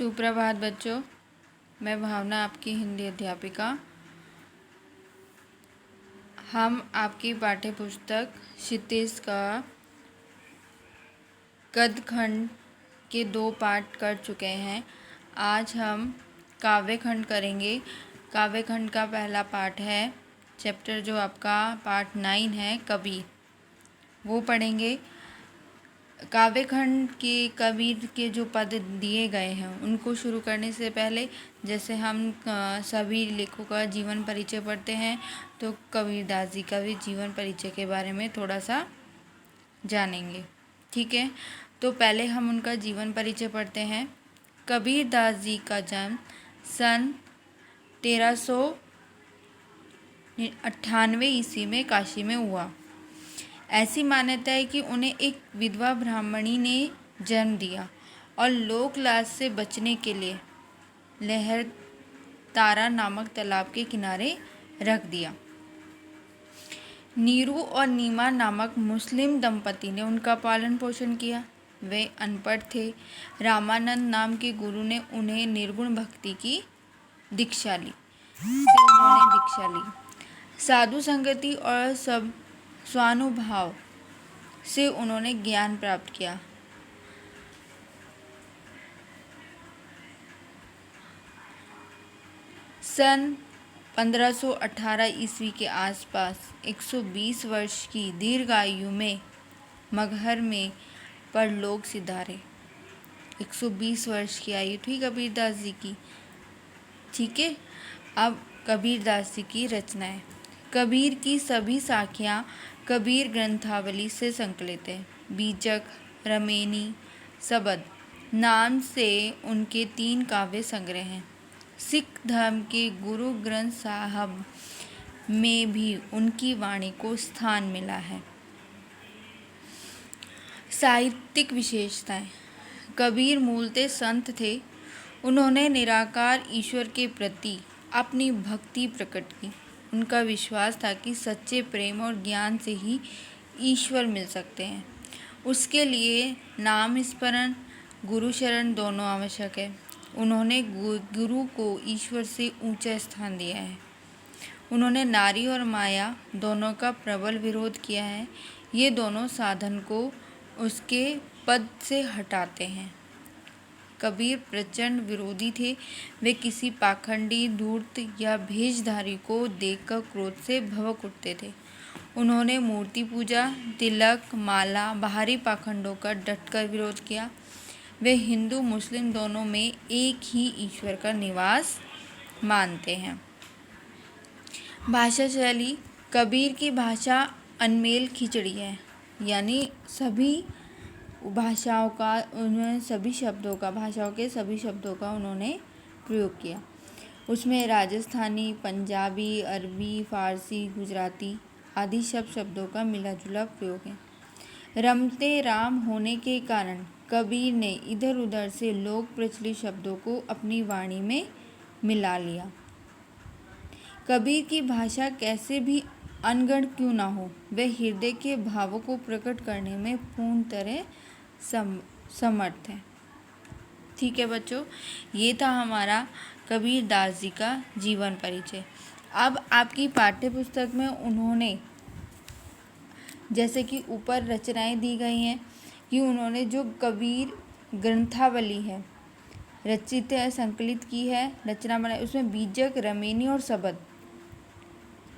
सुप्रभात बच्चों, मैं भावना आपकी हिंदी अध्यापिका। हम आपकी पाठ्य पुस्तक क्षितिज का गद्य खंड के 2 पाठ कर चुके हैं। आज हम काव्य खंड करेंगे। काव्य खंड का पहला पाठ है चैप्टर जो आपका पार्ट 9 है कबीर, वो पढ़ेंगे। काव्य खंड के कबीर के जो पद दिए गए हैं उनको शुरू करने से पहले जैसे हम सभी लेखकों का जीवन परिचय पढ़ते हैं, तो कबीरदास जी का भी जीवन परिचय के बारे में थोड़ा सा जानेंगे। ठीक है, तो पहले हम उनका जीवन परिचय पढ़ते हैं। कबीरदास जी का जन्म सन 1398 ईस्वी में काशी में हुआ। ऐसी मान्यता है कि उन्हें एक विधवा ब्राह्मणी ने जन्म दिया और लोक लाज से बचने के लिए लहर तारा नामक तालाब के किनारे रख दिया। नीरू और नीमा नामक मुस्लिम दंपति ने उनका पालन पोषण किया। वे अनपढ़ थे। रामानंद नाम के गुरु ने उन्हें निर्गुण भक्ति की दीक्षा ली। साधु संगति और सब स्वानुभाव से उन्होंने ज्ञान प्राप्त किया। सन 1518 ईस्वी के आसपास 120 वर्ष की दीर्घ आयु में मगहर में परलोक सिधारे। 120 वर्ष की आयु थी कबीरदास जी की। ठीक है, अब कबीरदास जी की रचनाएं। कबीर की सभी साखियाँ कबीर ग्रंथावली से संकलित है। बीजक, रमेनी, सबद नाम से उनके 3 काव्य संग्रह हैं। सिख धर्म के गुरु ग्रंथ साहब में भी उनकी वाणी को स्थान मिला है। साहित्यिक विशेषताएं। कबीर मूलतः संत थे। उन्होंने निराकार ईश्वर के प्रति अपनी भक्ति प्रकट की। उनका विश्वास था कि सच्चे प्रेम और ज्ञान से ही ईश्वर मिल सकते हैं। उसके लिए नाम स्मरण, गुरु शरण दोनों आवश्यक है। उन्होंने गुरु को ईश्वर से ऊंचा स्थान दिया है। उन्होंने नारी और माया दोनों का प्रबल विरोध किया है। ये दोनों साधन को उसके पद से हटाते हैं। कबीर प्रचंड विरोधी थे। वे किसी पाखंडी, धूर्त या भेषधारी को देखकर क्रोध से भड़क उठते थे। उन्होंने मूर्ति पूजा, तिलक, माला, बाहरी पाखंडों का डटकर विरोध किया। वे हिंदू मुस्लिम दोनों में एक ही ईश्वर का निवास मानते हैं। भाषा शैली। कबीर की भाषा अनमेल खिचड़ी है, यानी सभी भाषाओं का उन्होंने भाषाओं के सभी शब्दों का उन्होंने प्रयोग किया। उसमें राजस्थानी, पंजाबी, अरबी, फारसी, गुजराती आदि शब्दों का मिला जुला प्रयोग है। रमते राम होने के कारण कबीर ने इधर उधर से लोक प्रचलित शब्दों को अपनी वाणी में मिला लिया। कबीर की भाषा कैसे भी अनगढ़ क्यों ना हो, वे हृदय के भावों को प्रकट करने में पूर्ण तरह समर्थ है। ठीक है बच्चों, ये था हमारा कबीरदास जी का जीवन परिचय। अब आपकी पाठ्य पुस्तक में उन्होंने जैसे कि ऊपर रचनाएं दी गई हैं कि उन्होंने जो कबीर ग्रंथावली है रचित है, संकलित की है, रचना बनाई, उसमें बीजक, रमेनी और सबद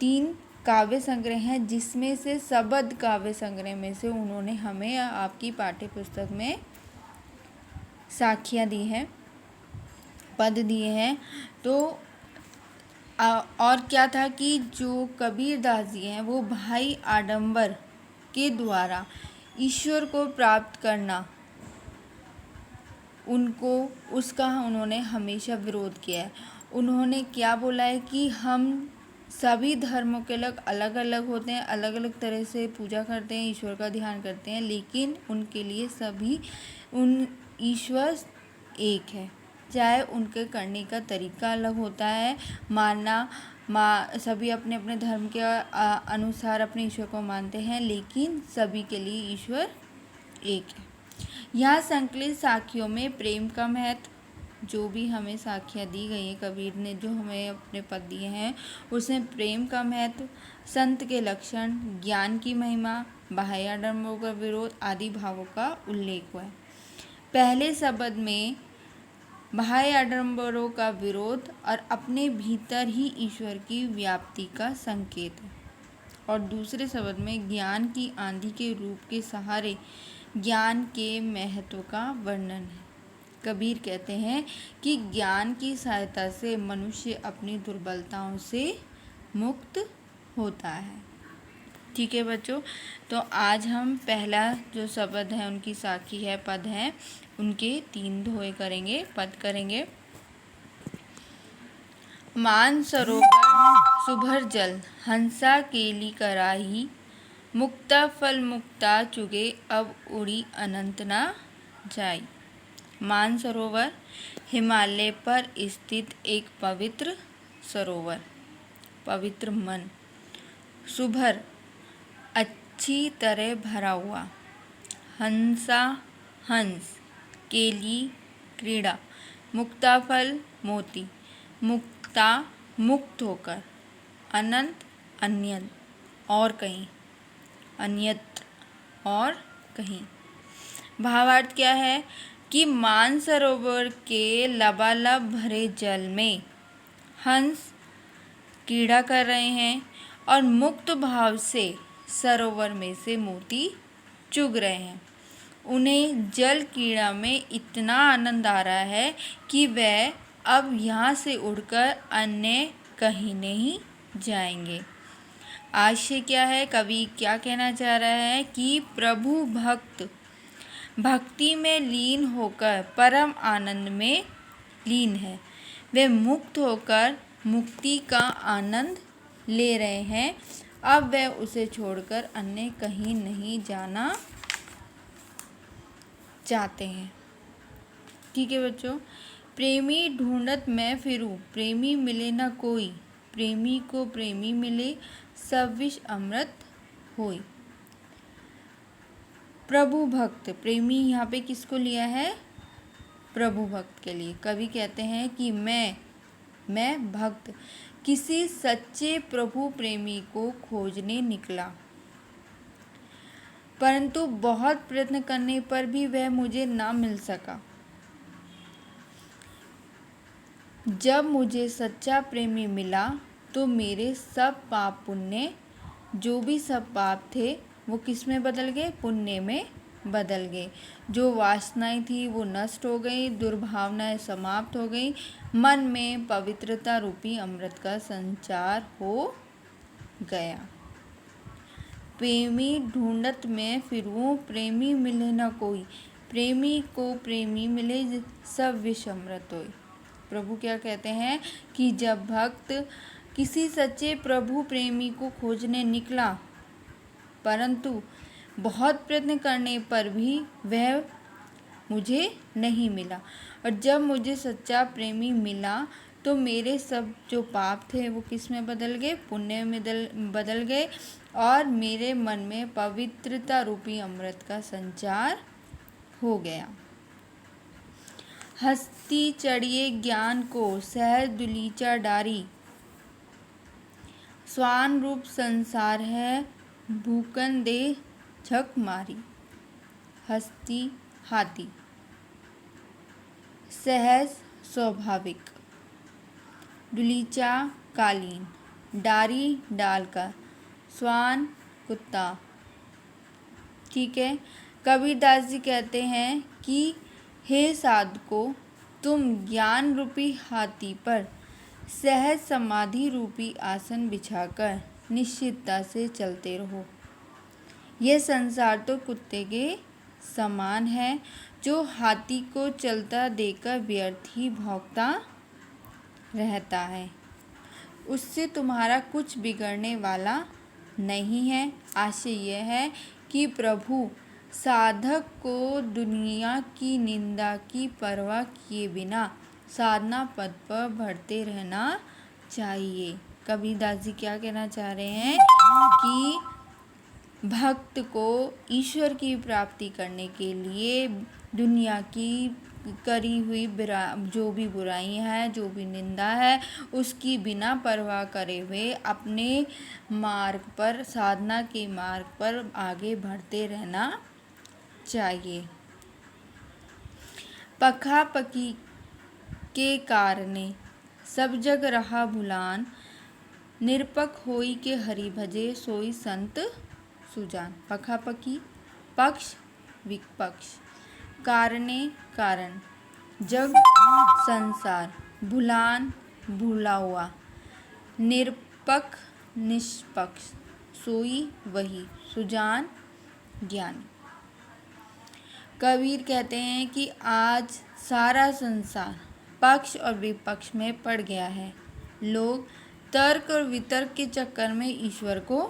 3 काव्य संग्रह हैं, जिसमें से सबद काव्य संग्रह में से उन्होंने हमें आपकी पाठ्य पुस्तक में साखियाँ दी हैं, पद दिए हैं। तो और क्या था कि जो कबीरदास जी हैं वो भाई आडंबर के द्वारा ईश्वर को प्राप्त करना उसका उन्होंने हमेशा विरोध किया है। उन्होंने क्या बोला है कि हम सभी धर्मों के लोग अलग अलग होते हैं, अलग अलग तरह से पूजा करते हैं, ईश्वर का ध्यान करते हैं, लेकिन उनके लिए सभी ईश्वर एक है। चाहे उनके करने का तरीका अलग होता है, सभी अपने अपने धर्म के अनुसार अपने ईश्वर को मानते हैं, लेकिन सभी के लिए ईश्वर एक है। यहाँ संकलित साखियों में प्रेम का महत्व, जो भी हमें साखियाँ दी गई हैं, कबीर ने जो हमें अपने पद दिए हैं, उसमें प्रेम का महत्व, संत के लक्षण, ज्ञान की महिमा, बाह्य आडंबरों का विरोध आदि भावों का उल्लेख हुआ है। पहले शब्द में बाह्य आडंबरों का विरोध और अपने भीतर ही ईश्वर की व्याप्ति का संकेत है, और दूसरे शब्द में ज्ञान की आंधी के रूप के सहारे ज्ञान के महत्व का वर्णन है। कबीर कहते हैं कि ज्ञान की सहायता से मनुष्य अपनी दुर्बलताओं से मुक्त होता है। ठीक है बच्चों, तो आज हम पहला जो शब्द है, उनकी साखी है, पद है, उनके 3 दोहे करेंगे, पद करेंगे। मान सरोवर सुभर जल, हंसा केली कराही, मुक्ता फल मुक्ता चुगे, अब उड़ी अनंत ना जाई। मानसरोवर हिमालय पर स्थित एक पवित्र सरोवर, पवित्र मन, सुभर अच्छी तरह भरा हुआ, हंसा हंस, केली क्रीड़ा, मुक्ताफल मोती, मुक्ता मुक्त होकर, अनंत अन्यत और कहीं, अन्यत्र और कहीं। भावार्थ क्या है कि मानसरोवर के लबालब भरे जल में हंस क्रीड़ा कर रहे हैं और मुक्त भाव से सरोवर में से मोती चुग रहे हैं। उन्हें जल क्रीड़ा में इतना आनंद आ रहा है कि वह अब यहाँ से उड़कर अन्य कहीं नहीं जाएंगे। आशय क्या है, कवि क्या कहना चाह रहा है कि प्रभु भक्त भक्ति में लीन होकर परम आनंद में लीन है। वे मुक्त होकर मुक्ति का आनंद ले रहे हैं। अब वे उसे छोड़कर अन्य कहीं नहीं जाना चाहते हैं। ठीक है बच्चों, प्रेमी ढूंढत मैं फिरूं, प्रेमी मिले न कोई, प्रेमी को प्रेमी मिले, सब विष अमृत होई। प्रभु भक्त, प्रेमी यहाँ पे किसको लिया है? प्रभु भक्त के लिए। कवि कहते हैं कि मैं भक्त किसी सच्चे प्रभु प्रेमी को खोजने निकला, परंतु बहुत प्रयत्न करने पर भी वह मुझे ना मिल सका। जब मुझे सच्चा प्रेमी मिला तो मेरे सब पाप पुण्य, जो भी सब पाप थे वो किस में बदल गए? पुण्य में बदल गए। जो वासनाएं थी वो नष्ट हो गई, दुर्भावनाएं समाप्त हो गई, मन में पवित्रता रूपी अमृत का संचार हो गया। प्रेमी ढूंढत मैं फिरूं, प्रेमी मिले न कोई, प्रेमी को प्रेमी मिले, सब विष अमृत होए। प्रभु क्या कहते हैं कि जब भक्त किसी सच्चे प्रभु प्रेमी को खोजने निकला, परंतु बहुत प्रयत्न करने पर भी वह मुझे नहीं मिला, और जब मुझे सच्चा प्रेमी मिला तो मेरे सब जो पाप थे वो किस में बदल गए? पुण्य में बदल गए, और मेरे मन में पवित्रता रूपी अमृत का संचार हो गया। हस्ती चढ़िए ज्ञान को, सहज दुलीचा डारी, स्वान रूप संसार है, भूकन दे झक मारी। हस्ती हाथी, सहज स्वाभाविक, दुलीचा कालीन, डारी डालकर, स्वान कुत्ता। ठीक है, कबीरदास जी कहते हैं कि हे साधको, तुम ज्ञान रूपी हाथी पर सहज समाधि रूपी आसन बिछाकर निश्चितता से चलते रहो। यह संसार तो कुत्ते के समान है, जो हाथी को चलता देखकर व्यर्थ ही भौंकता रहता है। उससे तुम्हारा कुछ बिगड़ने वाला नहीं है। आशय यह है कि प्रभु साधक को दुनिया की निंदा की परवाह किए बिना साधना पद पर बढ़ते रहना चाहिए। कबीरदास जी क्या कहना चाह रहे हैं कि भक्त को ईश्वर की प्राप्ति करने के लिए दुनिया की करी हुई जो भी बुराई है, जो भी निंदा है, उसकी बिना परवाह करे हुए अपने मार्ग पर, साधना के मार्ग पर आगे बढ़ते रहना चाहिए। पखापकी के कारणे सब जग रहा भुलान, निरपक होई के हरि भजे सोई संत सुजान। पखापकी पक्ष, विपक्ष, कारणे कारण, जग संसार, भुलान भूला हुआ, निरपक निष्पक्ष, सोई वही, सुजान ज्ञान। कबीर कहते हैं कि आज सारा संसार पक्ष और विपक्ष में पड़ गया है। लोग तर्क और वितर्क के चक्कर में ईश्वर को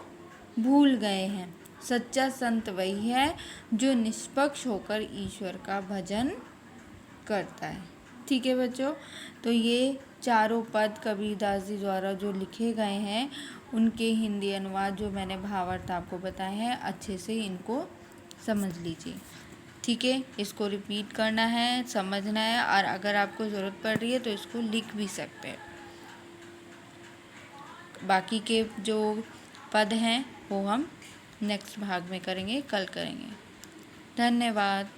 भूल गए हैं। सच्चा संत वही है जो निष्पक्ष होकर ईश्वर का भजन करता है। ठीक है बच्चों, तो ये चारों पद कबीरदास जी द्वारा जो लिखे गए हैं उनके हिंदी अनुवाद जो मैंने भावार्थ आपको बताए हैं, अच्छे से इनको समझ लीजिए। ठीक है, इसको रिपीट करना है, समझना है, और अगर आपको ज़रूरत पड़ रही है तो इसको लिख भी सकते हैं। बाकी के जो पद हैं वो हम नेक्स्ट भाग में करेंगे, कल करेंगे। धन्यवाद।